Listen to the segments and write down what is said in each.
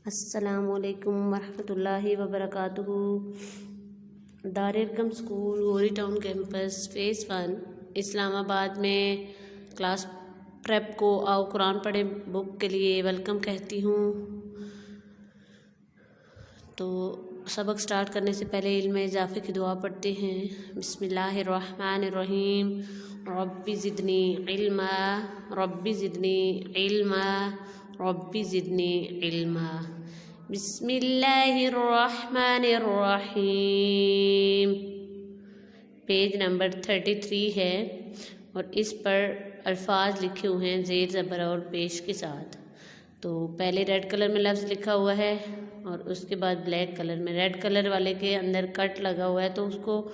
अस्सलामुअलैकुम वरहमतुल्लाहि वबरकातुहू। दार-ए-अरकम स्कूल गोरी टाउन कैंपस फ़ेज़ 1 इस्लामाबाद में क्लास प्रेप को आओ कुरान पढ़े बुक के लिए वेलकम कहती हूँ। तो सबक स्टार्ट करने से पहले इल्म इजाफ़े की दुआ पढ़ते हैं। बिस्मिल्लाहिर्रहमानिर्रहीम। रब्बी ज़िदनी इल्मा, रब्बी ज़िदनी इल्मा, रब्बी ज़िदनी इल्मा। बिस्मिल्लाहिर्रहमानिर्रहीम। पेज नंबर 33 है और इस पर अल्फाज लिखे हुए हैं ज़ेर ज़बर और पेश के साथ। तो पहले रेड कलर में लफ्ज़ लिखा हुआ है और उसके बाद ब्लैक कलर में। रेड कलर वाले के अंदर कट लगा हुआ है तो उसको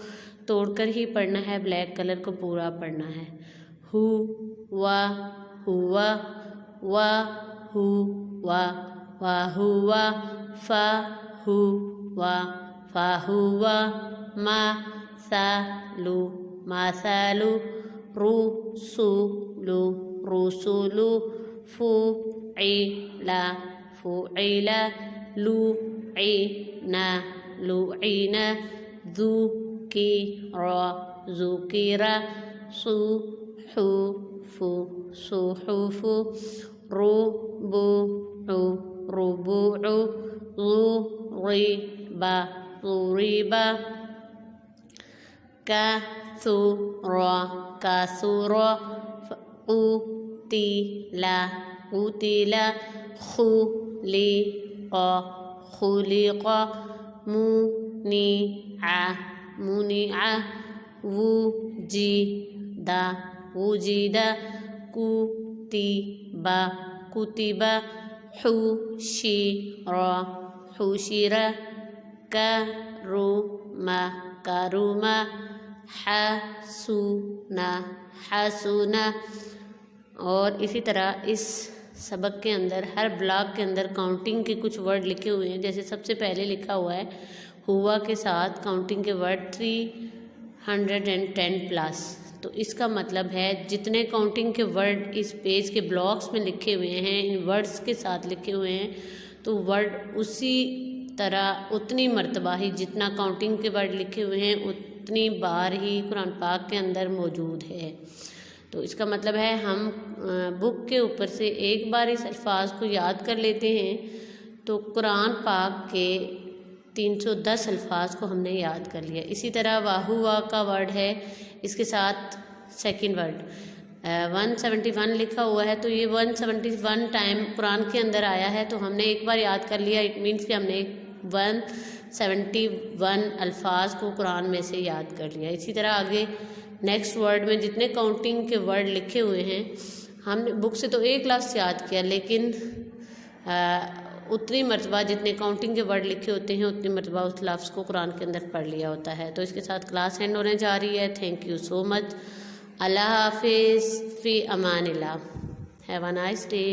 तोड़कर ही पढ़ना है, ब्लैक कलर को पूरा पढ़ना है। हु वा हुआ, वा हु वा, वा हुआ, फा हु वा, फा हुआ, मा सा लु, मा सा लु, रु सु लु, रु सु लु, फु ई ला, फु ई ला, लु ई ना, लु ई ना, ज़ु की रा, ज़ु की रा, सु हु फु, सु हु फु, रु बु उ, रु बु उ, ज़ु री बा, ज़ु री बा, का सु रा, का सु रा, उ ती ला, उ ती ला, खु ली क़ा, खु ली क़ा, मु नी आ, मु नी आ, वु जी दा, वु जी दा, कु ती बा, कु ती बा, हु शी रा, हु शी रा, का रु मा, का रु मा, हा सु ना, हा सु ना। और इसी तरह इस सबक के अंदर हर ब्लॉक के अंदर काउंटिंग के कुछ वर्ड लिखे हुए हैं। जैसे सबसे पहले लिखा हुआ है हुआ के साथ काउंटिंग के वर्ड 310 प्लस। तो इसका मतलब है जितने काउंटिंग के वर्ड इस पेज के ब्लॉक्स में लिखे हुए हैं, इन वर्ड्स के साथ लिखे हुए हैं, तो वर्ड उसी तरह उतनी मर्तबा ही जितना काउंटिंग के वर्ड लिखे हुए हैं उतनी बार ही कुरान पाक के अंदर मौजूद है। तो इसका मतलब है हम बुक के ऊपर से एक बार इस अल्फाज को याद कर लेते हैं तो कुरान पाक के 310 अल्फाज को हमने याद कर लिया। इसी तरह वाहुआ का वर्ड है, इसके साथ सेकंड वर्ड 171 लिखा हुआ है, तो ये 171 टाइम कुरान के अंदर आया है तो हमने एक बार याद कर लिया। इट मीन्स कि हमने 171 अल्फाज को कुरान में से याद कर लिया। इसी तरह आगे नेक्स्ट वर्ड में जितने काउंटिंग के वर्ड लिखे हुए हैं हमने बुक से तो एक लफ्ज़ याद किया, लेकिन उतनी मरतबा जितने काउंटिंग के वर्ड लिखे होते हैं उतनी मरतबा उस लफ्ज़ को कुरान के अंदर पढ़ लिया होता है। तो इसके साथ क्लास एंड होने जा रही है। Thank you so much. अल्लाह हाफिज़, फ़ी अमानिल्लाह। Have a nice day.